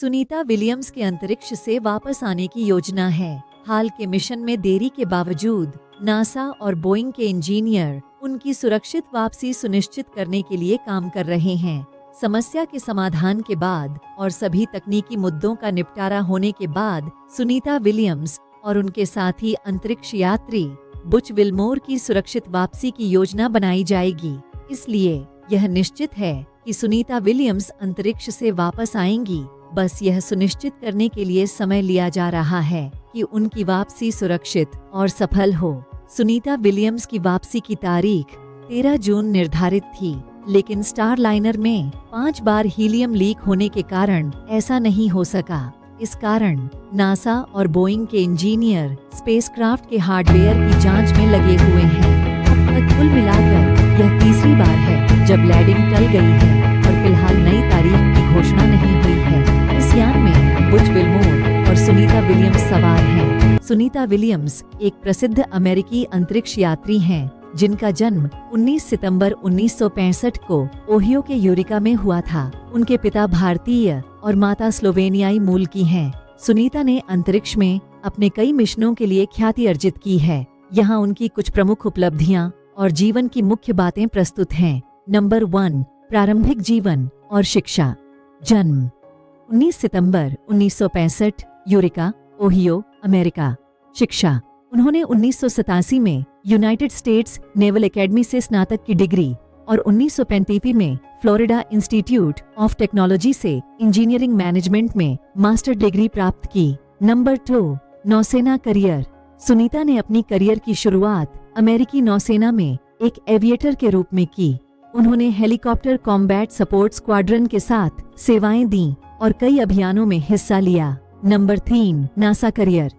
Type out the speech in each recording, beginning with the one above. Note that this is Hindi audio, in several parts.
सुनीता विलियम्स के अंतरिक्ष से वापस आने की योजना है। हाल के मिशन में देरी के बावजूद नासा और बोइंग के इंजीनियर उनकी सुरक्षित वापसी सुनिश्चित करने के लिए काम कर रहे हैं। समस्या के समाधान के बाद और सभी तकनीकी मुद्दों का निपटारा होने के बाद सुनीता विलियम्स और उनके साथी अंतरिक्ष यात्री बुच विल्मोर की सुरक्षित वापसी की योजना बनाई जाएगी। इसलिए यह निश्चित है कि सुनीता विलियम्स अंतरिक्ष से वापस आएंगी। बस यह सुनिश्चित करने के लिए समय लिया जा रहा है कि उनकी वापसी सुरक्षित और सफल हो। सुनीता विलियम्स की वापसी की तारीख 13 जून निर्धारित थी, लेकिन स्टार लाइनर में 5 बार हीलियम लीक होने के कारण ऐसा नहीं हो सका। इस कारण नासा और बोइंग के इंजीनियर स्पेसक्राफ्ट के हार्डवेयर की जांच में लगे हुए हैं। अब तक कुल मिलाकर यह तीसरी बार है जब लैंडिंग टल गई है और फिलहाल नई तारीख की घोषणा नहीं हुई है। इस यान में बुच विल्मोर और सुनीता विलियम्स सवार हैं। सुनीता विलियम्स एक प्रसिद्ध अमेरिकी अंतरिक्ष यात्री हैं, जिनका जन्म 19 सितंबर 1965 को ओहियो के यूरिका में हुआ था। उनके पिता भारतीय और माता स्लोवेनियाई मूल की हैं। सुनीता ने अंतरिक्ष में अपने कई मिशनों के लिए ख्याति अर्जित की है। यहाँ उनकी कुछ प्रमुख उपलब्धियां और जीवन की मुख्य बातें प्रस्तुत हैं। नंबर 1, प्रारंभिक जीवन और शिक्षा। जन्म 19 सितंबर 1965, यूरिका, ओहियो, अमेरिका। शिक्षा, उन्होंने 1987 में यूनाइटेड स्टेट्स नेवल एकेडमी से स्नातक की डिग्री और 1935 में फ्लोरिडा इंस्टीट्यूट ऑफ टेक्नोलॉजी से इंजीनियरिंग मैनेजमेंट में मास्टर डिग्री प्राप्त की। नंबर 2, नौसेना करियर। सुनीता ने अपनी करियर की शुरुआत अमेरिकी नौसेना में एक एविएटर के रूप में की। उन्होंने हेलीकॉप्टर कॉम्बैट सपोर्ट स्क्वाड्रन के साथ सेवाएं दी और कई अभियानों में हिस्सा लिया। Number 3, NASA career.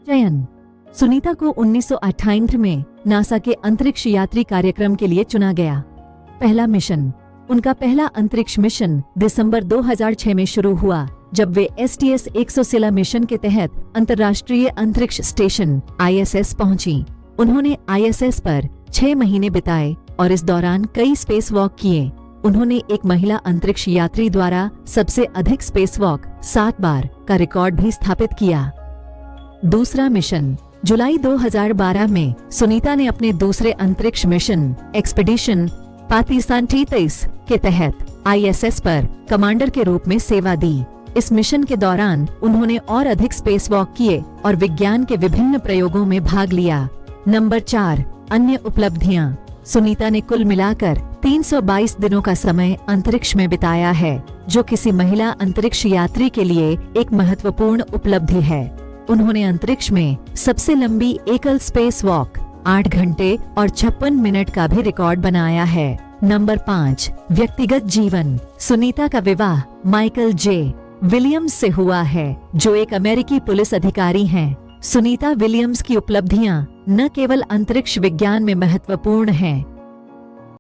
चयन, सुनीता को 1958 में नासा के अंतरिक्ष यात्री कार्यक्रम के लिए चुना गया। पहला मिशन, उनका पहला अंतरिक्ष मिशन दिसंबर 2006 में शुरू हुआ, जब वे STS-116 मिशन के तहत अंतर्राष्ट्रीय अंतरिक्ष स्टेशन ISS पहुंची। उन्होंने ISS पर 6 महीने बिताए और इस दौरान कई स्पेस वॉक किए। उन्होंने एक महिला अंतरिक्ष यात्री द्वारा सबसे अधिक स्पेस वॉक 7 बार का रिकॉर्ड भी स्थापित किया। दूसरा मिशन, जुलाई 2012 में सुनीता ने अपने दूसरे अंतरिक्ष मिशन एक्सपीडिशन पातिसांटीतेस के तहत ISS पर कमांडर के रूप में सेवा दी। इस मिशन के दौरान उन्होंने और अधिक स्पेस वॉक किए और विज्ञान के विभिन्न प्रयोगों में भाग लिया। नंबर 4, अन्य उपलब्धियां। सुनीता ने कुल मिलाकर 322 दिनों का समय अंतरिक्ष में बिताया है, जो किसी महिला अंतरिक्ष यात्री के लिए एक महत्वपूर्ण उपलब्धि है। उन्होंने अंतरिक्ष में सबसे लंबी एकल स्पेस वॉक 8 घंटे और 56 मिनट का भी रिकॉर्ड बनाया है। नंबर 5, व्यक्तिगत जीवन। सुनीता का विवाह माइकल जे विलियम्स से हुआ है, जो एक अमेरिकी पुलिस अधिकारी हैं। सुनीता विलियम्स की उपलब्धियां न केवल अंतरिक्ष विज्ञान में महत्वपूर्ण हैं,